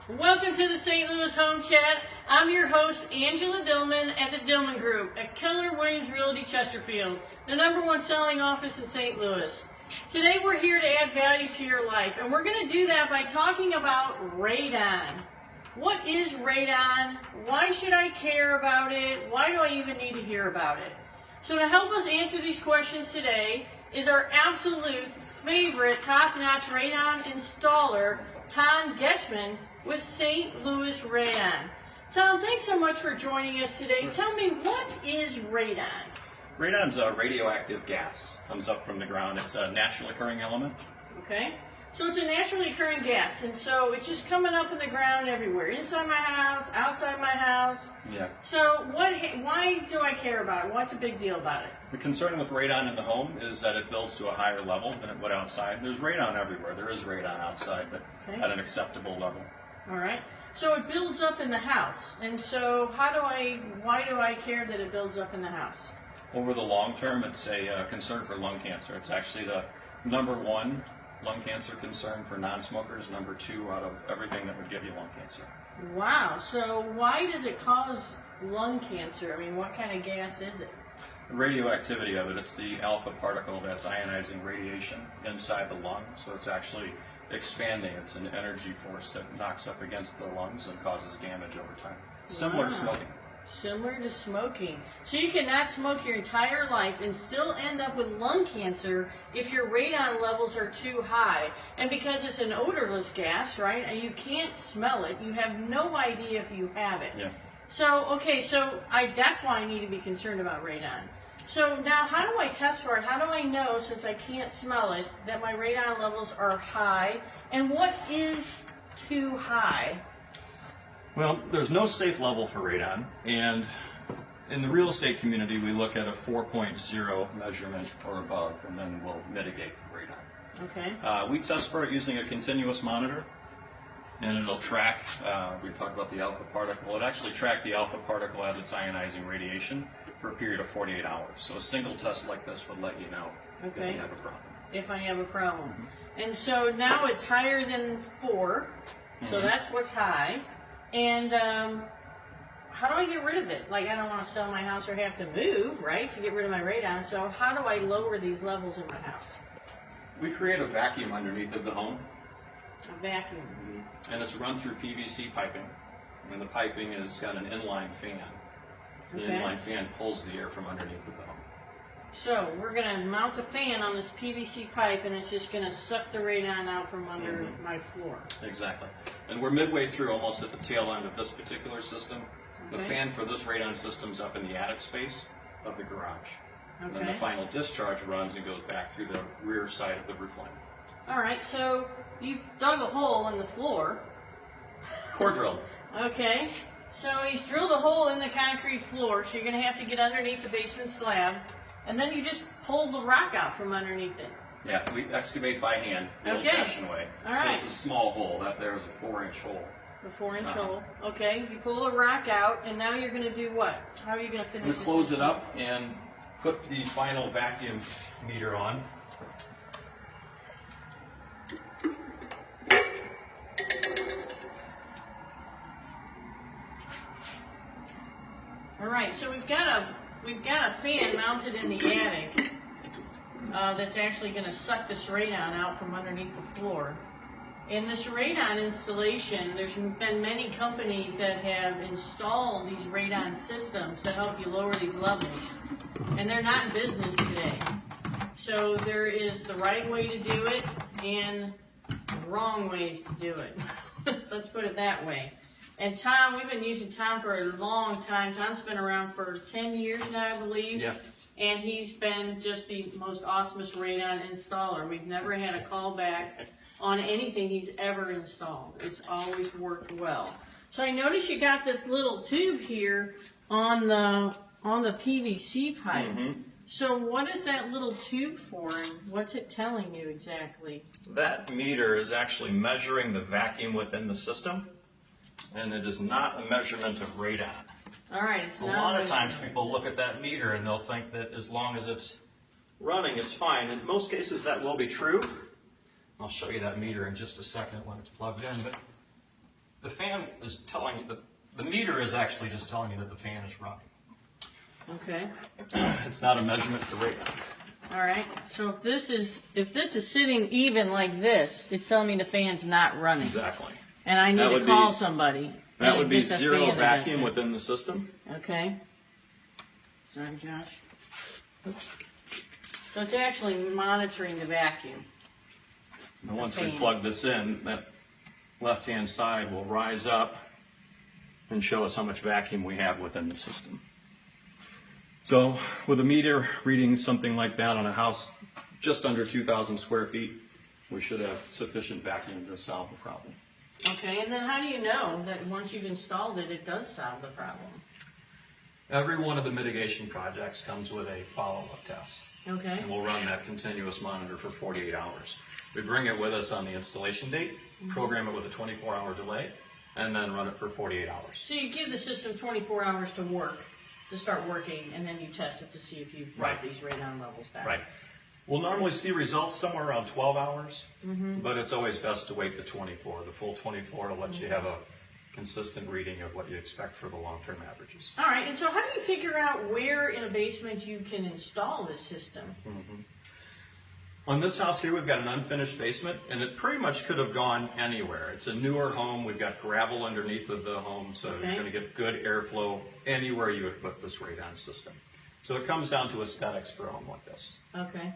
Welcome to the St. Louis Home Chat. I'm your host, Angela Dillmon at the Dillmon Group at Keller Williams Realty Chesterfield, the #1 selling office in St. Louis. Today we're here to add value to your life, and we're going to do that by talking about radon. What is radon? Why should I care about it? Why do I even need to hear about it? So to help us answer these questions today is our absolute favorite top-notch radon installer, Tom Getchman with St. Louis Radon. Tom, thanks so much for joining us today. Sure. Tell me, what is radon? Radon's a radioactive gas. Comes up from the ground. It's a naturally occurring element. Okay, so it's a naturally occurring gas, and so it's just coming up in the ground everywhere, inside my house, outside my house. Yeah. So why do I care about it? What's a big deal about it? The concern with radon in the home is that it builds to a higher level than it would outside. There's radon everywhere. There is radon outside, but Okay. at an acceptable level. All right, so it builds up in the house, and so why do I care that it builds up in the house? Over the long term, it's a concern for lung cancer. It's actually the #1 lung cancer concern for non-smokers, #2 out of everything that would give you lung cancer. Wow, so why does it cause lung cancer? I mean, what kind of gas is it? The radioactivity of it, it's the alpha particle that's ionizing radiation inside the lung, so it's actually expanding. It's an energy force that knocks up against the lungs and causes damage over time. Similar Wow. to smoking. Similar to smoking. So you cannot smoke your entire life and still end up with lung cancer if your radon levels are too high. And because it's an odorless gas, right, and you can't smell it, you have no idea if you have it. Yeah. So, okay, that's why I need to be concerned about radon. So now, how do I test for it? How do I know, since I can't smell it, that my radon levels are high? And what is too high? Well, there's no safe level for radon, and in the real estate community, we look at a 4.0 measurement or above, and then we'll mitigate for radon. Okay. We test for it using a continuous monitor, and it'll track, we talked about the alpha particle, it actually tracked the alpha particle as it's ionizing radiation for a period of 48 hours. So a single test like this would let you know if Okay. you have a problem. If I have a problem. And so now it's higher than 4, so that's what's high. And how do I get rid of it? Like, I don't want to sell my house or have to move, right, to get rid of my radon. So how do I lower these levels in my house? We create a vacuum underneath of the home, A vacuum. and it's run through PVC piping, and the piping has got an inline fan. The Okay. inline fan pulls the air from underneath of the home. So we're going to mount a fan on this PVC pipe, and it's just going to suck the radon out from under my floor. Exactly. And we're midway through, almost at the tail end of this particular system. The Okay. fan for this radon system's up in the attic space of the garage. And then the Okay. final discharge runs and goes back through the rear side of the roof line. All right, so you've dug a hole in the floor. Core drill. Okay, so he's drilled a hole in the concrete floor, so you're going to have to get underneath the basement slab, and then you just pull the rock out from underneath it. Yeah, we excavate by hand, the Okay. old-fashioned way. All right. It's a small hole. That there's a 4-inch hole. The 4-inch Uh-huh. hole. Okay, you pull the rock out, and now you're going to do what? How are you going to finish We this close it system? up and put the final vacuum meter on. All right, so we've got a fan mounted in the attic that's actually going to suck this radon out from underneath the floor. In this radon installation, there's been many companies that have installed these radon systems to help you lower these levels, and they're not in business today. So there is the right way to do it and wrong ways to do it. Let's put it that way. And Tom, we've been using Tom for a long time. Tom's been around for 10 years now, I believe. Yeah. And he's been just the most awesomest radon installer. We've never had a call back on anything he's ever installed. It's always worked well. So I noticed you got this little tube here on the PVC pipe. So what is that little tube for, and what's it telling you exactly? That meter is actually measuring the vacuum within the system, and it is not a measurement of radon. All right, it's A not lot of a- times people look at that meter and they'll think that as long as it's running, it's fine. In most cases, that will be true. I'll show you that meter in just a second when it's plugged in, but the fan is telling you, the meter is actually just telling you that the fan is running. Okay. It's not a measurement for radon. All right. So if this is sitting even like this, it's telling me the fan's not running. Exactly. And I need to call somebody. That would be Get the zero fan vacuum adjusted. within the system. Okay. Sorry, Josh. So it's actually monitoring the vacuum. And once we fan. plug this in, that left-hand side will rise up and show us how much vacuum we have within the system. So with a meter reading something like that on a house just under 2,000 square feet, we should have sufficient vacuum to solve the problem. Okay, and then how do you know that once you've installed it, it does solve the problem? Every one of the mitigation projects comes with a follow-up test. Okay. And we'll run that continuous monitor for 48 hours. We bring it with us on the installation date, program it with a 24-hour delay, and then run it for 48 hours. So you give the system 24 hours to work, to start working, and then you test it to see if you've brought these radon levels down. Right. We'll normally see results somewhere around 12 hours, but it's always best to wait the 24. The full 24 will let you have a consistent reading of what you expect for the long-term averages. All right, and so how do you figure out where in a basement you can install this system? On this house here, we've got an unfinished basement, and it pretty much could have gone anywhere. It's a newer home. We've got gravel underneath of the home, so you're going to get good airflow anywhere you would put this radon system. So it comes down to aesthetics for a home like this. Okay.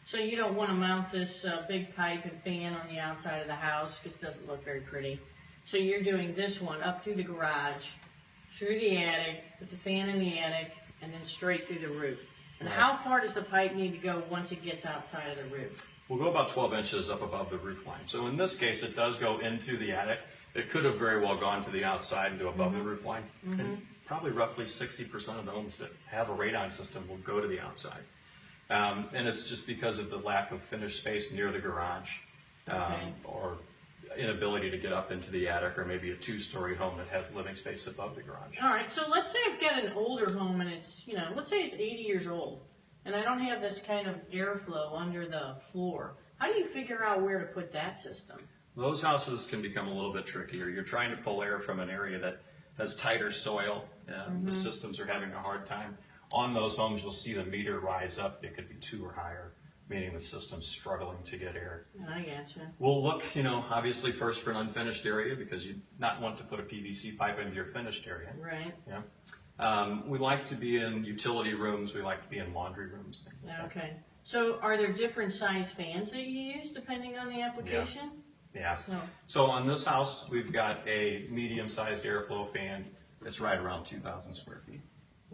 So you don't want to mount this big pipe and fan on the outside of the house because it doesn't look very pretty. So you're doing this one up through the garage, through the attic, with the fan in the attic, and then straight through the roof. And how far does the pipe need to go once it gets outside of the roof? We'll go about 12 inches up above the roof line. So in this case, it does go into the attic. It could have very well gone to the outside and to above the roof line. And probably roughly 60% of the homes that have a radon system will go to the outside. And it's just because of the lack of finished space near the garage, or inability to get up into the attic, or maybe a two-story home that has living space above the garage. All right, so let's say I've got an older home and it's, let's say it's 80 years old and I don't have this kind of airflow under the floor. How do you figure out where to put that system? Those houses can become a little bit trickier. You're trying to pull air from an area that has tighter soil, and the systems are having a hard time. On those homes, you'll see the meter rise up. It could be 2 or higher, meaning the system's struggling to get air. I gotcha. We'll look, obviously first for an unfinished area, because you not want to put a PVC pipe into your finished area. Right. Yeah. We like to be in utility rooms. We like to be in laundry rooms. Things like that. Okay. So are there different size fans that you use depending on the application? Yeah. No. So on this house, we've got a medium-sized airflow fan that's right around 2,000 square feet.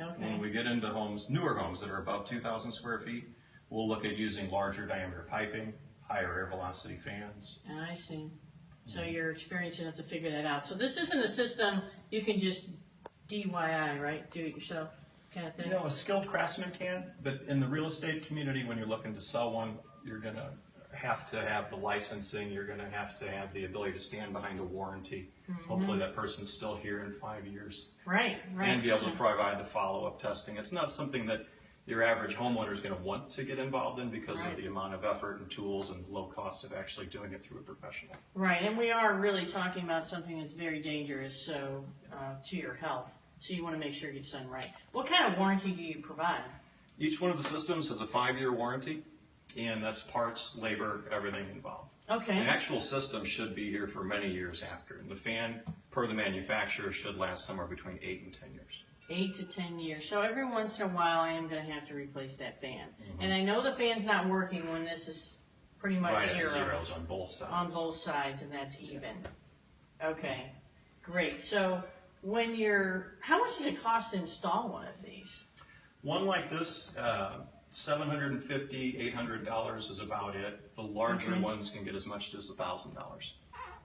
Okay. When we get into homes, newer homes that are above 2,000 square feet, we'll look at using larger diameter piping, higher air velocity fans. I see. So you're experienced enough to figure that out. So this isn't a system you can just DIY, right? Do it yourself kind of thing? A skilled craftsman can, but in the real estate community, when you're looking to sell one, you're going to have the licensing, you're going to have the ability to stand behind a warranty. Hopefully that person's still here in 5 years. Right. And be able to provide the follow-up testing. It's not something that your average homeowner is going to want to get involved in because of the amount of effort and tools and low cost of actually doing it through a professional. Right, and we are really talking about something that's very dangerous to your health. So you want to make sure it gets done right. What kind of warranty do you provide? Each one of the systems has a 5-year warranty, and that's parts, labor, everything involved. Okay. The actual system should be here for many years after, and the fan, per the manufacturer, should last somewhere between 8 and 10 years. 8 to 10 years. So every once in a while I am going to have to replace that fan. And I know the fan's not working when this is pretty much zero. Zeros on both sides. On both sides, and that's even. Okay, great. So how much does it cost to install one of these? One like this, $750, $800 is about it. The larger ones can get as much as $1,000.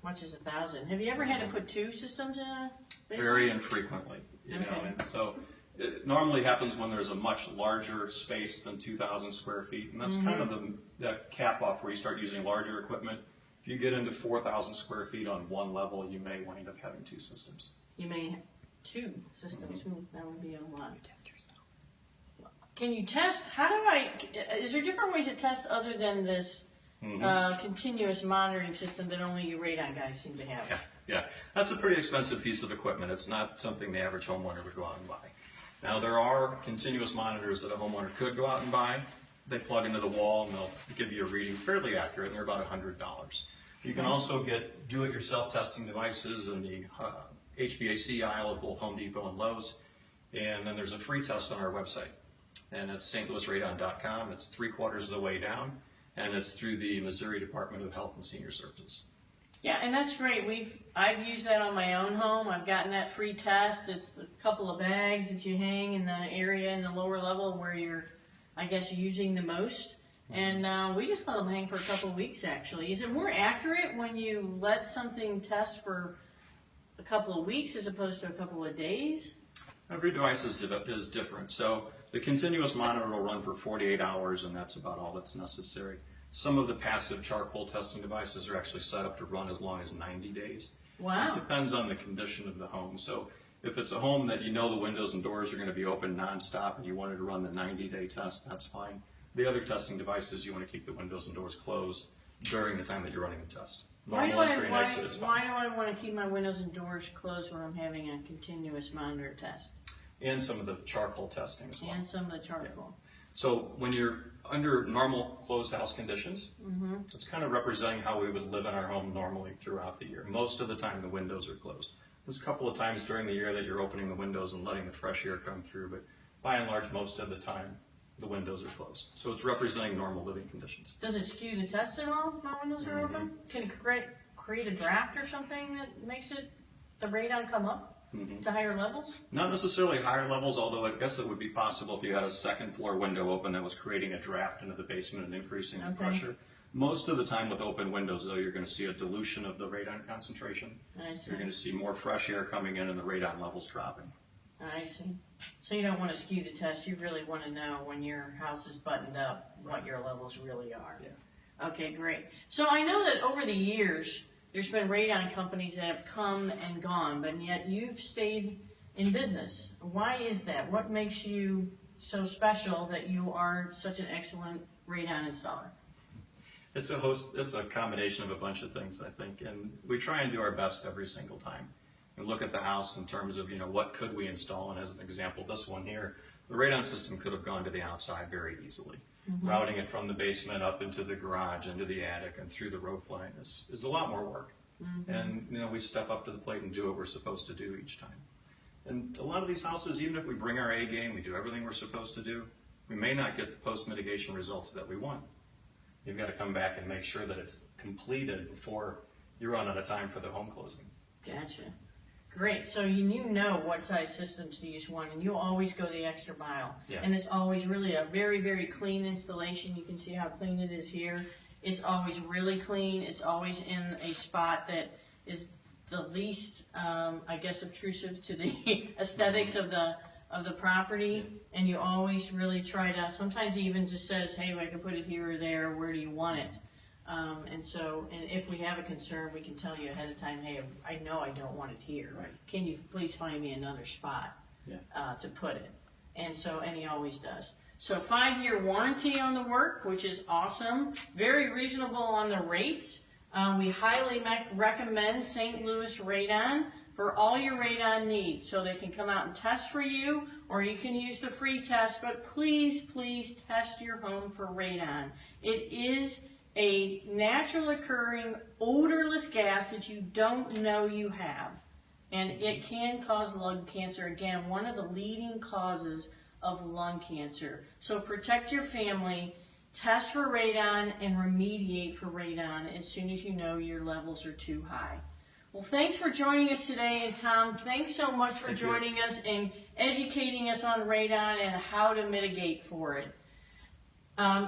Much as $1,000. Have you ever had to put 2 systems in a basement? Very infrequently, you know. And so it normally happens when there's a much larger space than 2,000 square feet, and that's kind of the cap off where you start using larger equipment. If you get into 4,000 square feet on one level, you may wind up having 2 systems. You may have 2 systems. Ooh, that would be a lot. Can you test? Is there different ways to test other than this continuous monitoring system that only you radon guys seem to have. Yeah, that's a pretty expensive piece of equipment. It's not something the average homeowner would go out and buy. Now, there are continuous monitors that a homeowner could go out and buy. They plug into the wall and they'll give you a reading fairly accurate, and they're about $100. You can also get do-it-yourself testing devices in the HVAC aisle of both Home Depot and Lowe's. And then there's a free test on our website, and it's stlouisradon.com. It's 3/4 of the way down, and it's through the Missouri Department of Health and Senior Services. Yeah, and that's great. I've used that on my own home. I've gotten that free test. It's a couple of bags that you hang in the area in the lower level where you're, I guess, using the most. And we just let them hang for a couple of weeks, actually. Is it more accurate when you let something test for a couple of weeks as opposed to a couple of days? Every device is different. So the continuous monitor will run for 48 hours, and that's about all that's necessary. Some of the passive charcoal testing devices are actually set up to run as long as 90 days. Wow. It depends on the condition of the home. So if it's a home that you know the windows and doors are going to be open nonstop and you wanted to run the 90-day test, that's fine. The other testing devices, you want to keep the windows and doors closed during the time that you're running the test. Why do I want to keep my windows and doors closed when I'm having a continuous monitor test? And some of the charcoal testing as well. And some of the charcoal. Yeah. So when you're under normal closed house conditions, it's kind of representing how we would live in our home normally throughout the year. Most of the time the windows are closed. There's a couple of times during the year that you're opening the windows and letting the fresh air come through, but by and large most of the time the windows are closed. So it's representing normal living conditions. Does it skew the test at all when windows are open? Can it create a draft or something that makes the radon come up to higher levels? Not necessarily higher levels, although I guess it would be possible if you had a second floor window open that was creating a draft into the basement and increasing the pressure. Most of the time with open windows, though, you're going to see a dilution of the radon concentration. I see. You're going to see more fresh air coming in and the radon levels dropping. I see. So you don't want to skew the test. You really want to know when your house is buttoned up what your levels really are. Yeah. Okay, great. So I know that over the years, there's been radon companies that have come and gone, but yet you've stayed in business. Why is that? What makes you so special that you are such an excellent radon installer? It's a combination of a bunch of things, I think, and we try and do our best every single time. We look at the house in terms of, what could we install, and as an example, this one here, the radon system could have gone to the outside very easily. Routing it from the basement up into the garage, into the attic, and through the roof line is a lot more work. And, we step up to the plate and do what we're supposed to do each time. And a lot of these houses, even if we bring our A game, we do everything we're supposed to do, we may not get the post-mitigation results that we want. You've got to come back and make sure that it's completed before you run out of time for the home closing. Gotcha. Great. So you know what size systems to use one, and you always go the extra mile. Yeah. And it's always really a very, very clean installation. You can see how clean it is here. It's always really clean. It's always in a spot that is the least, I guess, obtrusive to the aesthetics of the property. And you always really try to, sometimes he even just says, hey, I can put it here or there. Where do you want it? And if we have a concern, we can tell you ahead of time, hey, I know I don't want it here. Right. Can you please find me another spot to put it? And he always does. So 5-year warranty on the work, which is awesome. Very reasonable on the rates. We highly recommend St. Louis Radon for all your radon needs. So they can come out and test for you, or you can use the free test, but please, please test your home for radon. It is a natural occurring odorless gas that you don't know you have. And it can cause lung cancer. Again, one of the leading causes of lung cancer. So protect your family, test for radon, and remediate for radon as soon as you know your levels are too high. Well, thanks for joining us today. And Tom, thanks so much for joining us and educating us on radon and how to mitigate for it.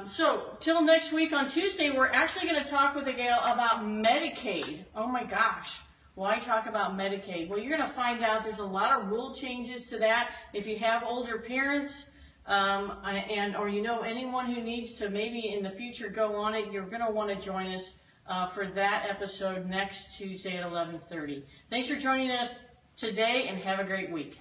So, till next week on Tuesday, we're actually going to talk with a gal about Medicaid. Oh my gosh, why talk about Medicaid? Well, you're going to find out there's a lot of rule changes to that. If you have older parents, or anyone who needs to maybe in the future go on it, you're going to want to join us for that episode next Tuesday at 11:30. Thanks for joining us today, and have a great week.